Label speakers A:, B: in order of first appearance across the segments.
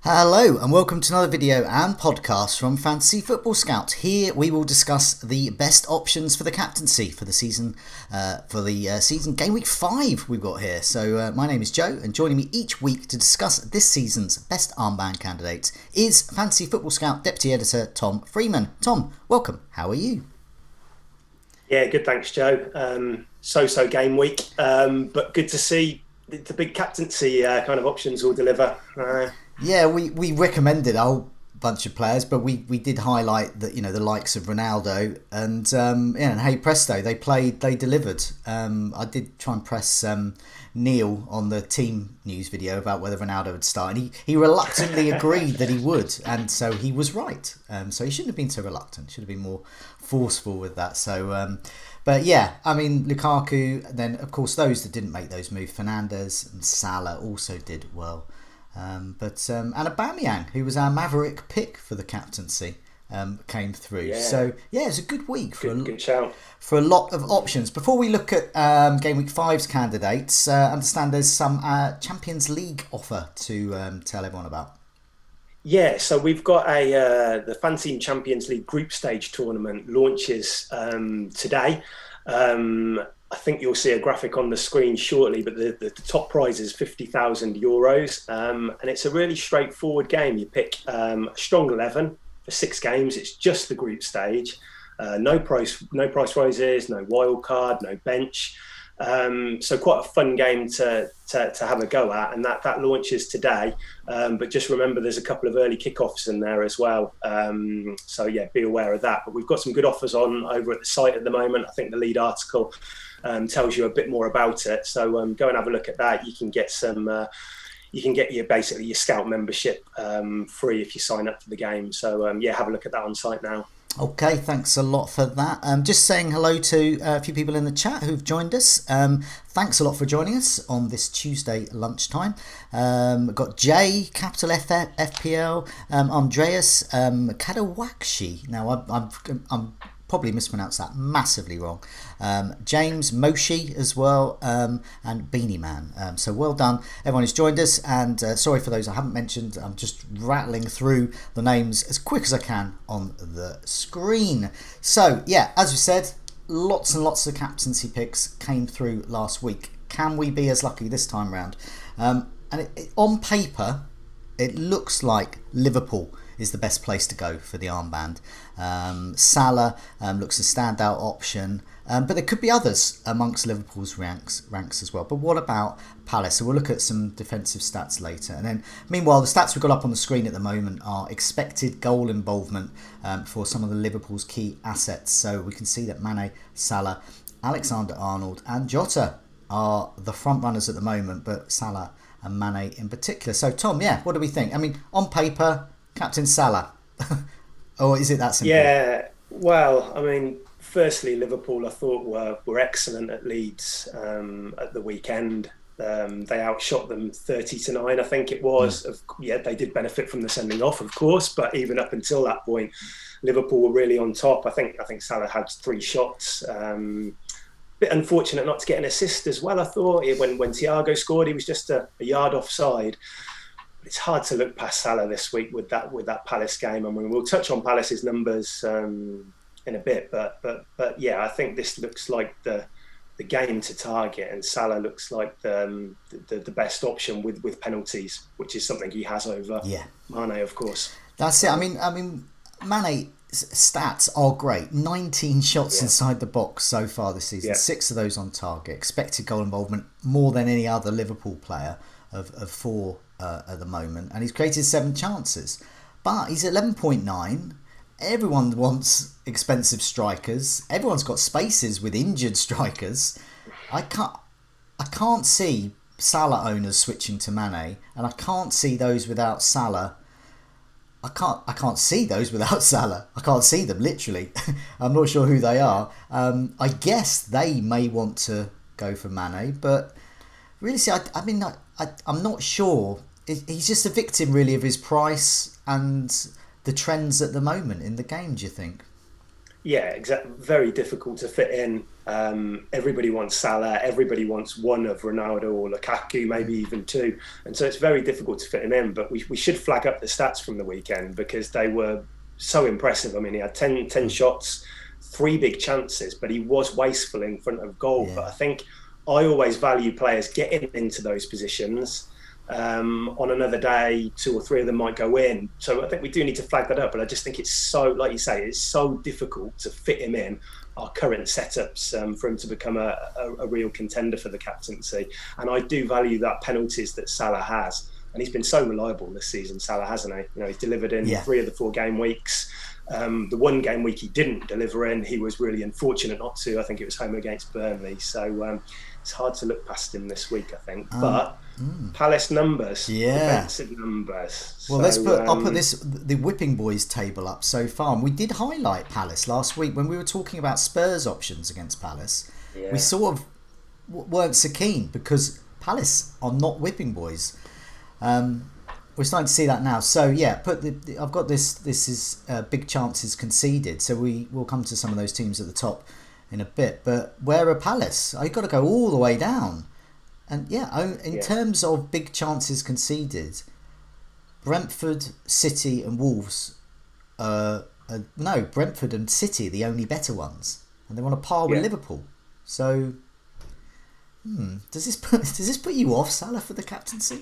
A: Hello and welcome to another video and podcast from Fantasy Football Scout. Here we will discuss the best options for the captaincy for the season, season Game Week 5 we've got here. So my name is Joe, and joining me each week to discuss this season's best armband candidates is Fantasy Football Scout Deputy Editor Tom Freeman. Tom, welcome. How are you?
B: Yeah, good, thanks, Joe. So game week, but good to see the big captaincy kind of options will deliver.
A: Yeah, we recommended a whole bunch of players, but we did highlight that, the likes of Ronaldo and hey presto, they delivered. I did try and press Neil on the team news video about whether Ronaldo would start, and he reluctantly agreed that he would, and so he was right. So he shouldn't have been so reluctant. Should have been more forceful with that. So. But yeah, I mean, Lukaku, then of course those that didn't make those moves, Fernandes and Salah also did well. And Aubameyang, who was our maverick pick for the captaincy, came through.
B: Yeah.
A: So yeah, it's a good week for
B: a
A: lot of options. Before we look at Game Week 5's candidates, I understand there's some Champions League offer to tell everyone about.
B: Yeah, so we've got the Fantasy Champions League group stage tournament launches today. I think you'll see a graphic on the screen shortly, but the top prize is €50,000, and it's a really straightforward game. You pick a strong 11 for 6 games. It's just the group stage. No price rises, no wild card, no bench. So quite a fun game to have a go at, and that launches today. But just remember, there's a couple of early kickoffs in there as well. So yeah, be aware of that. But we've got some good offers on over at the site at the moment. I think the lead article tells you a bit more about it. So go and have a look at that. You can get your Scout membership free if you sign up for the game. So yeah, have a look at that on site now.
A: Okay, thanks a lot for that. Just saying hello to a few people in the chat who've joined us. Thanks a lot for joining us on this Tuesday lunchtime. Got Jay, capital FPL, Andreas, Kadawakshi. Now, I'm probably mispronounced that massively wrong. James Moshi as well, and Beanie Man. So well done everyone who's joined us, and sorry for those I haven't mentioned. I'm just rattling through the names as quick as I can on the screen. So yeah, as we said, lots and lots of captaincy picks came through last week. Can we be as lucky this time round? And on paper, it looks like Liverpool is the best place to go for the armband. Salah looks a standout option, but there could be others amongst Liverpool's ranks as well. But what about Palace? So we'll look at some defensive stats later. And then meanwhile, the stats we've got up on the screen at the moment are expected goal involvement for some of the Liverpool's key assets. So we can see that Mane, Salah, Alexander-Arnold and Jota are the front runners at the moment, but Salah and Mane in particular. So Tom, yeah, what do we think? I mean, on paper, Captain Salah. Or is it that simple?
B: Yeah, well, I mean, firstly, Liverpool I thought were excellent at Leeds at the weekend. They outshot them 30-9, I think it was. Yeah, they did benefit from the sending off, of course, but even up until that point, Liverpool were really on top. I think Salah had 3 shots. Bit unfortunate not to get an assist as well, I thought. When Thiago scored, he was just a yard offside. It's hard to look past Salah this week with that Palace game. I mean, we'll touch on Palace's numbers in a bit, but yeah, I think this looks like the game to target, and Salah looks like the best option with penalties, which is something he has over Mane, of course.
A: That's it. I mean, Mane's stats are great. 19 shots inside the box so far this season. 6 of those on target. Expected goal involvement more than any other Liverpool player of 4 at the moment, and he's created 7 chances, but he's 11.9. Everyone wants expensive strikers. Everyone's got spaces with injured strikers. I can't see Salah owners switching to Mane, and I can't see those without Salah. I can't see those without Salah. I can't see them, literally. I'm not sure who they are. I guess they may want to go for Mane, but really, I'm not sure. He's just a victim, really, of his price and the trends at the moment in the game, do you think?
B: Yeah, exactly. Very difficult to fit in Everybody wants Salah. Everybody wants one of Ronaldo or Lukaku, maybe even two. And so it's very difficult to fit him in. But we should flag up the stats from the weekend because they were so impressive. I mean, he had 10 shots, 3 big chances, but he was wasteful in front of goal.
A: Yeah.
B: But I think I always value players getting into those positions. On another day, 2 or 3 of them might go in. So I think we do need to flag that up. But I just think it's so, like you say, it's so difficult to fit him in our current setups for him to become a real contender for the captaincy. And I do value that penalties that Salah has. And he's been so reliable this season, Salah, hasn't he? You know, he's delivered in 3 of the 4 game weeks. The 1 game week he didn't deliver in, he was really unfortunate not to. I think it was home against Burnley. So it's hard to look past him this week, I think. But Palace numbers, defensive numbers.
A: Well, I'll put the Whipping Boys table up so far. And we did highlight Palace last week when we were talking about Spurs options against Palace. Yeah. We sort of weren't so keen because Palace are not Whipping Boys. We're starting to see that now. So yeah, I've got this. This is big chances conceded. So we will come to some of those teams at the top in a bit. But where are Palace? You've got to go all the way down. And in terms of big chances conceded, Brentford, City, and Wolves. Brentford and City are the only better ones, and they're on a par with Liverpool. So, does this put you off, Salah, for the captaincy?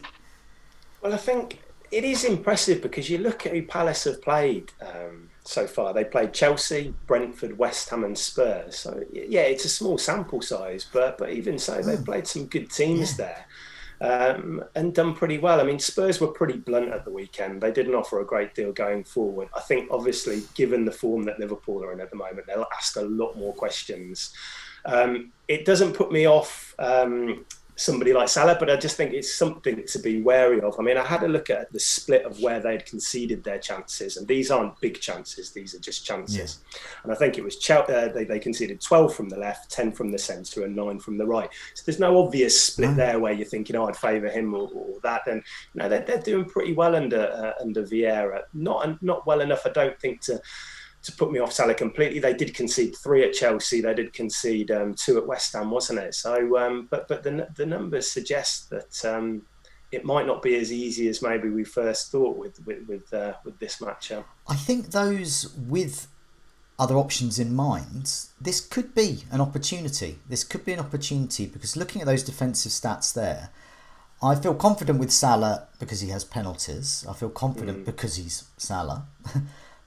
B: Well, I think it is impressive because you look at who Palace have played so far. They played Chelsea, Brentford, West Ham and Spurs. So, yeah, it's a small sample size, but even so, they've played some good teams there and done pretty well. I mean, Spurs were pretty blunt at the weekend. They didn't offer a great deal going forward. I think, obviously, given the form that Liverpool are in at the moment, they'll ask a lot more questions. It doesn't put me off somebody like Salah, but I just think it's something to be wary of. I mean, I had a look at the split of where they'd conceded their chances, and these aren't big chances, these are just chances. And I think it was they conceded 12 from the left, 10 from the centre and 9 from the right. So there's no obvious split there where you're thinking, I'd favour him or that. And they're doing pretty well under Vieira. Not well enough, I don't think, to put me off Salah completely. They did concede 3 at Chelsea. They did concede 2 at West Ham, wasn't it? So, but the numbers suggest that it might not be as easy as maybe we first thought with this matchup.
A: I think those with other options in mind, this could be an opportunity. Because looking at those defensive stats there, I feel confident with Salah because he has penalties. I feel confident because he's Salah.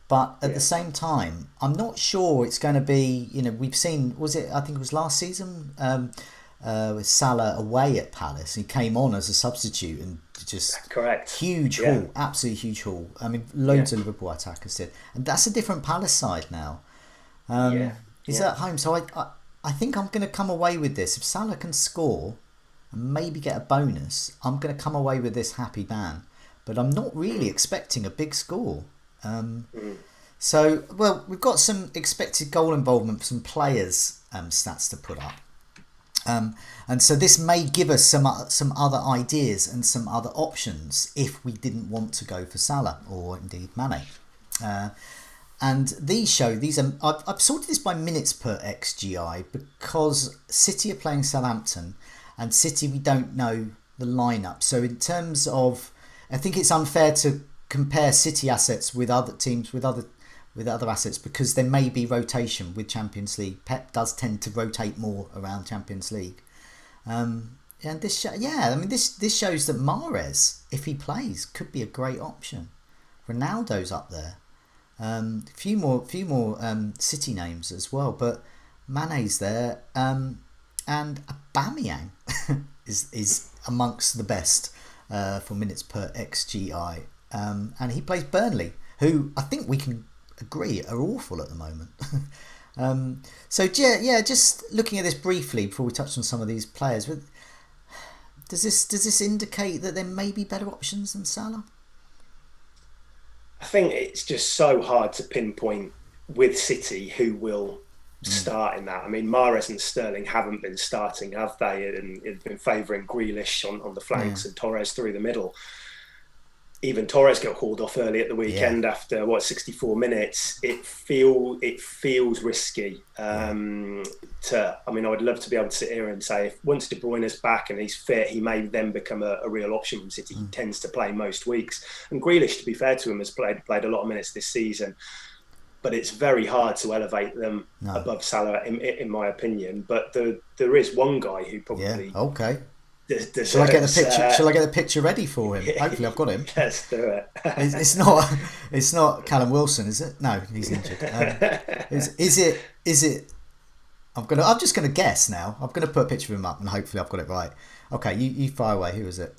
A: But at the same time, I'm not sure it's going to be, we've seen, I think it was last season, with Salah away at Palace. He came on as a substitute and just huge haul, absolutely huge haul. I mean, loads of Liverpool attackers did. And that's a different Palace side now. He's at home. So I think I'm going to come away with this. If Salah can score and maybe get a bonus, I'm going to come away with this happy man. But I'm not really expecting a big score. So, we've got some expected goal involvement for some players' stats to put up. And so this may give us some other ideas and some other options if we didn't want to go for Salah or indeed Mane. And these are, I've sorted this by minutes per XGI because City are playing Southampton and City we don't know the lineup. So in terms of, I think it's unfair to compare City assets with other teams with other assets because there may be rotation with Champions League. Pep does tend to rotate more around Champions League, and this shows that Mahrez, if he plays, could be a great option. Ronaldo's up there, a few more City names as well, but Mane's there, and Aubameyang is amongst the best for minutes per XGI. And he plays Burnley, who I think we can agree are awful at the moment. Just looking at this briefly before we touch on some of these players, does this indicate that there may be better options than Salah?
B: I think it's just so hard to pinpoint with City who will start in that. I mean, Mahrez and Sterling haven't been starting, have they? And it's been favouring Grealish on the flanks and Torres through the middle. even Torres got hauled off early at the weekend after 64 minutes. It feels risky. I would love to be able to sit here and say if once De Bruyne is back and he's fit, he may then become a real option from City. He tends to play most weeks, and Grealish, to be fair to him, has played a lot of minutes this season. But it's very hard to elevate them above Salah, in my opinion. But there is one guy who probably
A: Shall I get the picture? Shall I get the picture ready for him? Hopefully, I've got him.
B: Let's do it.
A: It's not Callum Wilson, is it? No, he's injured. Is it? I'm just gonna guess now. I'm gonna put a picture of him up, and hopefully, I've got it right. Okay, you fire away. Who is it?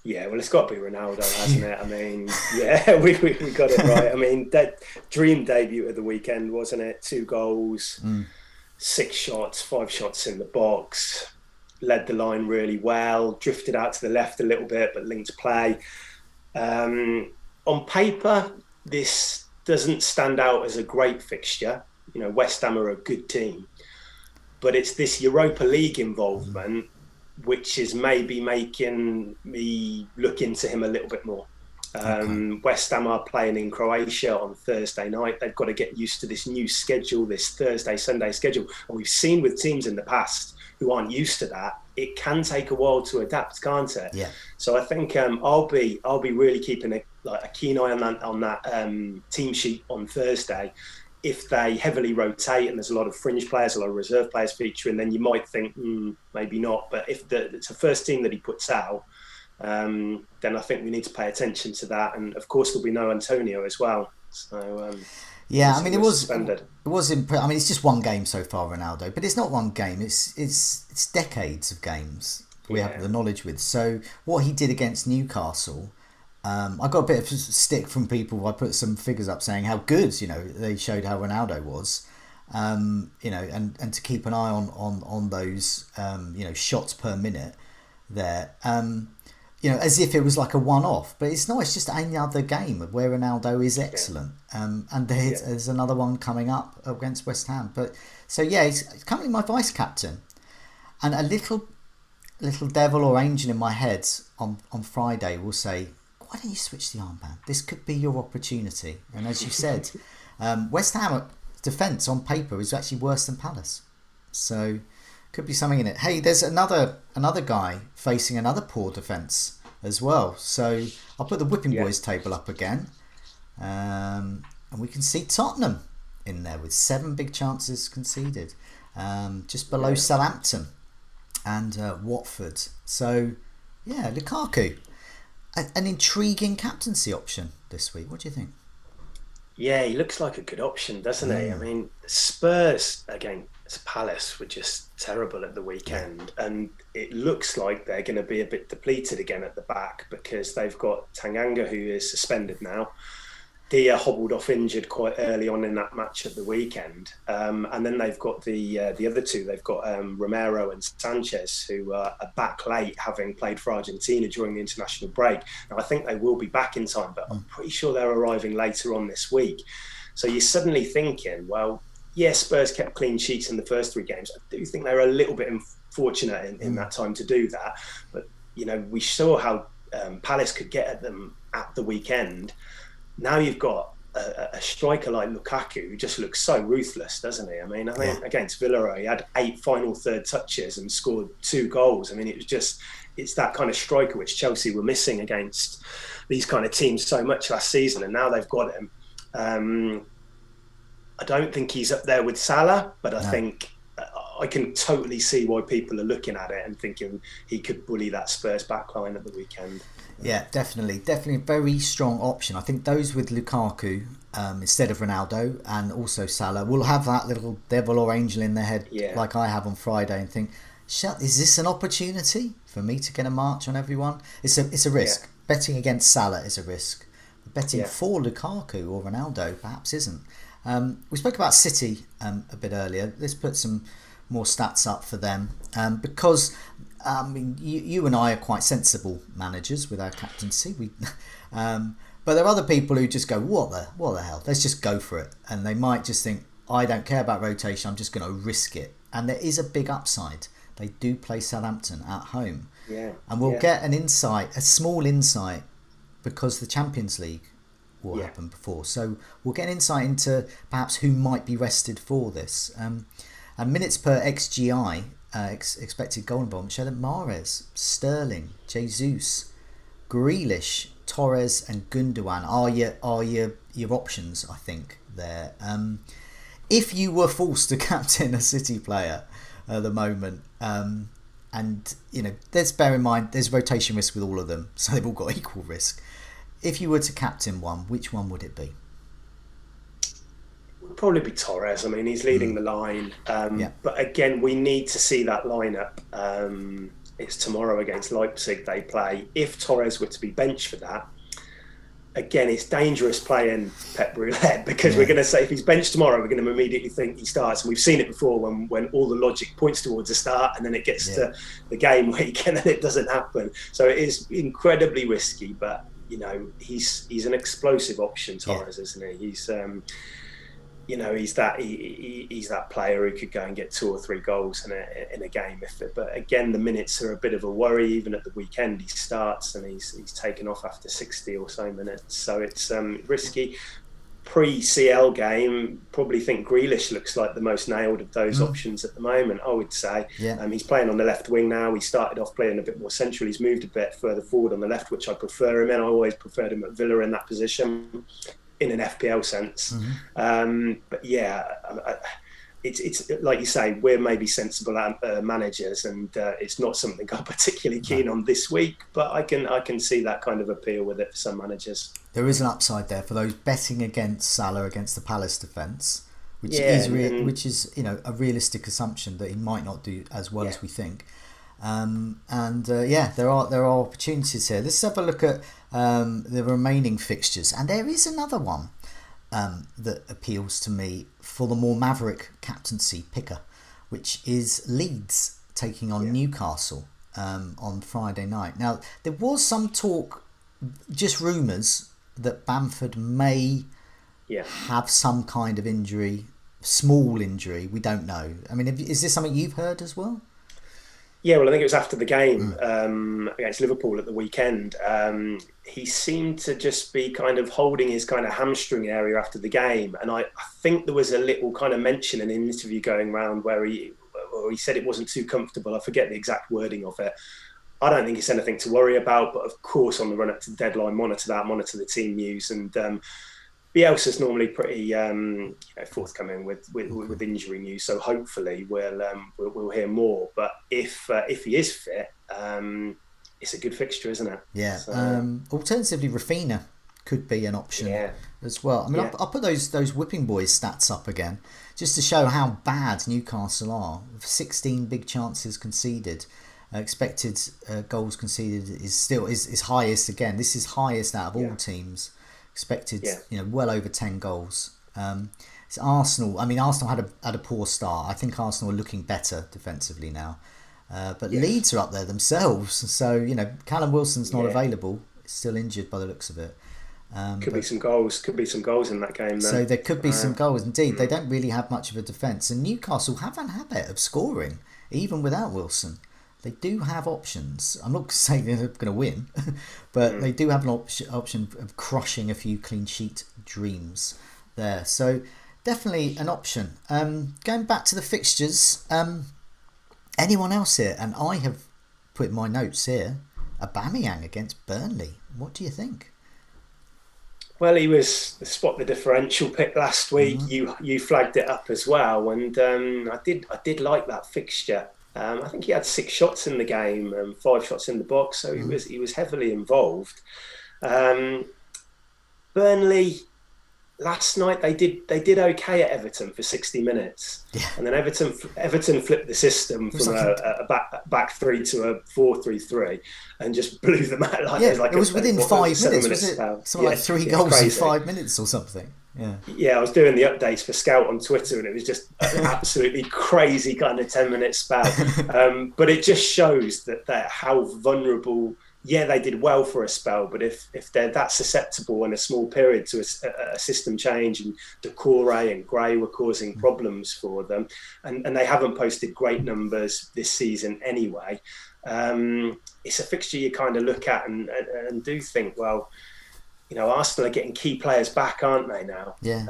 B: Yeah, well, it's got to be Ronaldo, hasn't it? I mean, yeah, we got it right. I mean, that dream debut of the weekend, wasn't it? 2 goals, 6 shots, 5 shots in the box. Led the line really well, drifted out to the left a little bit, but linked play. On paper, this doesn't stand out as a great fixture. You know, West Ham are a good team, but it's this Europa League involvement which is maybe making me look into him a little bit more. West Ham are playing in Croatia on Thursday night. They've got to get used to this new schedule, this Thursday-Sunday schedule. And we've seen with teams in the past who aren't used to that, it can take a while to adapt, can't it?
A: Yeah.
B: So I think I'll be really keeping a keen eye on that team sheet on Thursday. If they heavily rotate and there's a lot of fringe players, a lot of reserve players featuring, then you might think maybe not. But if it's the first team that he puts out, then I think we need to pay attention to that. And of course, there'll be no Antonio as well. So
A: yeah, I mean, it was I mean, it's just one game so far, Ronaldo, but it's not one game. It's decades of games we have the knowledge with. So what he did against Newcastle, I got a bit of stick from people. I put some figures up saying how good, they showed how Ronaldo was, and to keep an eye on those, shots per minute there, as if it was like a one-off, but it's not. It's just another game where Ronaldo is excellent, and there's another one coming up against West Ham. But so he's currently my vice captain, and a little devil or angel in my head on Friday will say, why don't you switch the armband? This could be your opportunity. And as you said, West Ham defence on paper is actually worse than Palace. So could be something in it. Hey, there's another guy facing another poor defence as well. So I'll put the Whipping Boys table up again. And we can see Tottenham in there with 7 big chances conceded. Just below Southampton and Watford. So, Lukaku. An intriguing captaincy option this week. What do you think?
B: Yeah, he looks like a good option, doesn't he? I mean, Spurs against Palace were just terrible at the weekend, and it looks like they're going to be a bit depleted again at the back because they've got Tanganga, who is suspended now. Dia hobbled off injured quite early on in that match at the weekend, and then they've got the other two. They've got Romero and Sanchez, who are back late, having played for Argentina during the international break. Now I think they will be back in time, but I'm pretty sure they're arriving later on this week. So you're suddenly thinking, well, Spurs kept clean sheets in the first 3 games. I do think they're a little bit unfortunate in that time to do that, but we saw how Palace could get at them at the weekend. Now you've got a striker like Lukaku who just looks so ruthless, doesn't he? I mean, against Villarreal, he had 8 final third touches and scored 2 goals. I mean, it's that kind of striker which Chelsea were missing against these kind of teams so much last season, and now they've got him. I don't think he's up there with Salah, but I think I can totally see why people are looking at it and thinking he could bully that Spurs backline at the weekend.
A: Yeah, definitely a very strong option. I think those with Lukaku instead of Ronaldo and also Salah will have that little devil or angel in their head like I have on Friday and think, is this an opportunity for me to get a march on everyone? It's a risk. Betting against Salah is a risk. Betting for Lukaku or Ronaldo perhaps isn't. We spoke about City a bit earlier. Let's put some more stats up for them because you and I are quite sensible managers with our captaincy. But there are other people who just go, what the hell? Let's just go for it. And they might just think, I don't care about rotation. I'm just going to risk it. And there is a big upside. They do play Southampton at home. Yeah. And we'll get a small insight because the Champions League will happen before. So we'll get insight into perhaps who might be rested for this. And minutes per XGI, expected goal involvement, show that Mahrez, Sterling, Jesus, Grealish, Torres and Gundogan are your options, I think, there. If you were forced to captain a City player at the moment, and let's bear in mind there's rotation risk with all of them, so they've all got equal risk. If you were to captain one, which one would it be?
B: It would probably be Torres. I mean, he's leading the line, but again, we need to see that lineup. It's tomorrow against Leipzig they play. If Torres were to be benched for that, again, it's dangerous playing Pep Roulette, because we're going to say if he's benched tomorrow, we're going to immediately think he starts. And we've seen it before when all the logic points towards a start and then it gets to the game week and then it doesn't happen. So it is incredibly risky, but he's an explosive option, Torres, isn't he? He's he's that player who could go and get 2 or 3 goals in a game. But again, the minutes are a bit of a worry. Even at the weekend, he starts and he's taken off after 60 or so minutes. So it's risky. Pre-CL game, probably think Grealish looks like the most nailed of those options at the moment, I would say. He's playing on the left wing now. He started off playing a bit more central. He's moved a bit further forward on the left, which I prefer him in. I always preferred him at Villa in that position, in an FPL sense. But it's like you say, we're maybe sensible managers, and it's not something I'm particularly keen on this week, but I can see that kind of appeal with it for some managers.
A: There is an upside there for those betting against Salah against the Palace defence, which is a realistic assumption that he might not do as well as we think. There are opportunities here. Let's have a look at the remaining fixtures, and there is another one that appeals to me for the more maverick captaincy picker, which is Leeds taking on Newcastle on Friday night. Now, there was some talk, just rumours, that Bamford may have some kind of injury, small injury. We don't know. I mean, is this something you've heard as well?
B: Yeah, well, I think it was after the game against Liverpool at the weekend. He seemed to just be kind of holding his kind of hamstring area after the game. And I think there was a little kind of mention in an interview going around where he said it wasn't too comfortable. I forget the exact wording of it. I don't think it's anything to worry about. But of course, on the run up to the deadline, monitor the team news. And Bielsa's normally pretty forthcoming with injury news, so hopefully we'll hear more. But if he is fit, it's a good fixture, isn't it?
A: Yeah. So, alternatively, Rafinha could be an option as well. I mean, I'll put those Whipping Boys stats up again just to show how bad Newcastle are. 16 big chances conceded. Expected goals conceded is highest again. This is highest out of all teams. Expected, well over 10 goals. It's Arsenal. I mean, Arsenal had a poor start. I think Arsenal are looking better defensively now. But Leeds are up there themselves. So, Callum Wilson's not available. He's still injured by the looks of it.
B: Could be some goals in that game then.
A: So there could be some goals. Indeed, they don't really have much of a defence. And Newcastle have a habit of scoring, even without Wilson. They do have options. I'm not saying they're going to win, but they do have an option of crushing a few clean sheet dreams there. So definitely an option. Going back to the fixtures, anyone else here? And I have put in my notes here, Aubameyang against Burnley. What do you think?
B: Well, he was the spot the differential pick last week. You flagged it up as well, and I did like that fixture. I think he had 6 shots in the game, 5 shots in the box, so he was heavily involved. Burnley last night they did okay at Everton for 60 minutes, and then Everton flipped the system from a back 3 to a 4-3-3, and just blew them out. It
A: was within 5 minutes. Was it something like 3 goals in 5 minutes or something?
B: I was doing the updates for Scout on Twitter, and it was just an absolutely crazy kind of 10-minute spell. But it just shows that how vulnerable. Yeah, they did well for a spell, but if they're that susceptible in a small period to a system change, and Decore and Gray were causing problems for them, and they haven't posted great numbers this season anyway, it's a fixture you kind of look at and do think, well, Arsenal are getting key players back, aren't they now?
A: Yeah.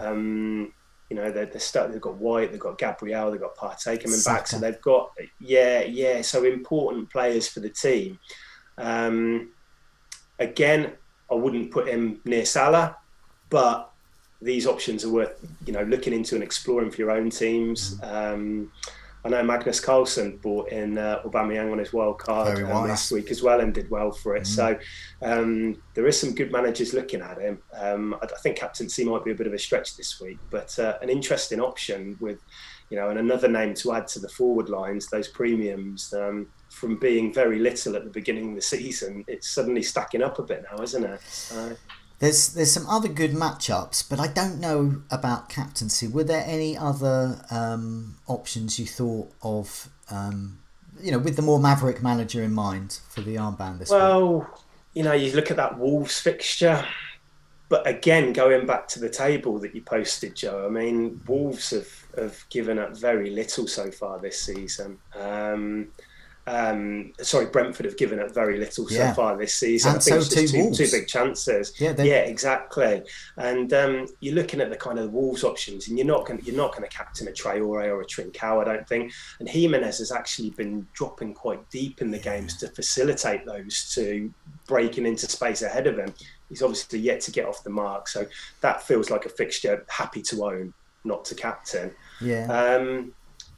B: They've got White, they've got Gabriel, they've got Partey coming back, so
A: Saka.
B: they've got so important players for the team. Again, I wouldn't put him near Salah, but these options are worth looking into and exploring for your own teams. I know Magnus Carlsen brought in Aubameyang on his wild card last week as well and did well for it. So there is some good managers looking at him. I think captaincy might be a bit of a stretch this week, but an interesting option with, and another name to add to the forward lines, those premiums. From being very little at the beginning of the season, it's suddenly stacking up a bit now, isn't it?
A: There's some other good matchups, but I don't know about captaincy. Were there any other options you thought of, with the more maverick manager in mind for the armband this week?
B: Well, you look at that Wolves fixture, but again, going back to the table that you posted, Joe, I mean, Wolves have given up very little so far this season. Brentford have given up very little so far this season.
A: And I think so
B: it's two big chances.
A: Yeah,
B: exactly. And you're looking at the kind of Wolves options, and you're not going to captain a Traore or a Trincao, I don't think. And Jimenez has actually been dropping quite deep in the games to facilitate those two breaking into space ahead of him. He's obviously yet to get off the mark, so that feels like a fixture happy to own, not to captain.
A: Yeah.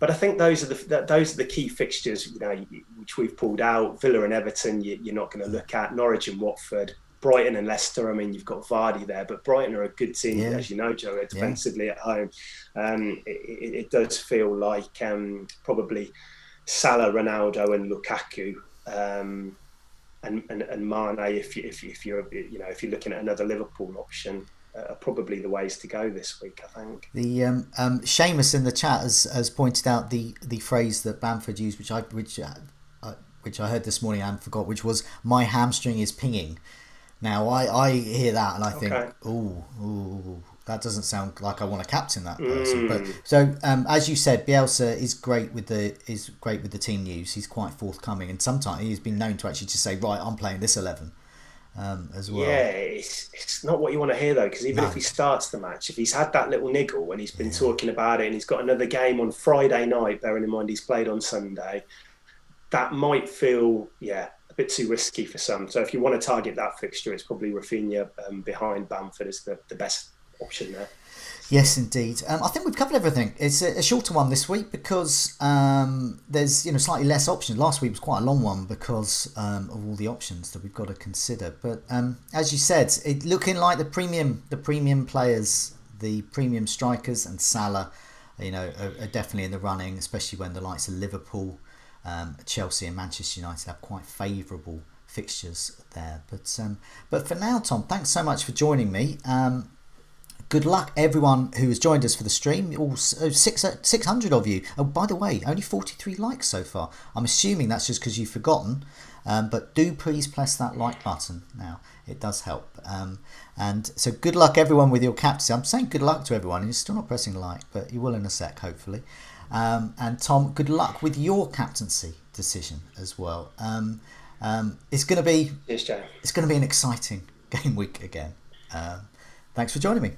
B: But I think those are the key fixtures, which we've pulled out. Villa and Everton, you're not going to look at. Norwich and Watford, Brighton and Leicester. I mean, you've got Vardy there, but Brighton are a good team, as you know, Joe, defensively at home. It does feel like probably Salah, Ronaldo, and Lukaku, and Mane. If you're looking at another Liverpool option. Are probably the ways to go this week, I think.
A: The Seamus in the chat has pointed out the phrase that Bamford used, which I heard this morning and forgot, which was "my hamstring is pinging." Now I hear that and I think, ooh, that doesn't sound like I want to captain that person. But so as you said, Bielsa is great with the team news. He's quite forthcoming, and sometimes he's been known to actually just say, right, I'm playing this 11. As well.
B: Yeah, it's not what you want to hear though, because even if he starts the match, if he's had that little niggle and he's been talking about it, and he's got another game on Friday night, bearing in mind he's played on Sunday, that might feel a bit too risky for some. So if you want to target that fixture, it's probably Rafinha behind Bamford is the best option there.
A: Yes, indeed. I think we've covered everything. It's a shorter one this week because there's slightly less options. Last week was quite a long one because of all the options that we've got to consider. But as you said, it looking like the premium players, the premium strikers, and Salah, are definitely in the running, especially when the likes of Liverpool, Chelsea, and Manchester United have quite favourable fixtures there. But for now, Tom, thanks so much for joining me. Good luck, everyone who has joined us for the stream. All 600 of you. Oh, by the way, only 43 likes so far. I'm assuming that's just because you've forgotten. But do please press that like button now. It does help. And so good luck, everyone, with your captaincy. I'm saying good luck to everyone. You're still not pressing like, but you will in a sec, hopefully. And Tom, good luck with your captaincy decision as well. It's going to be an exciting game week again. Thanks for joining me.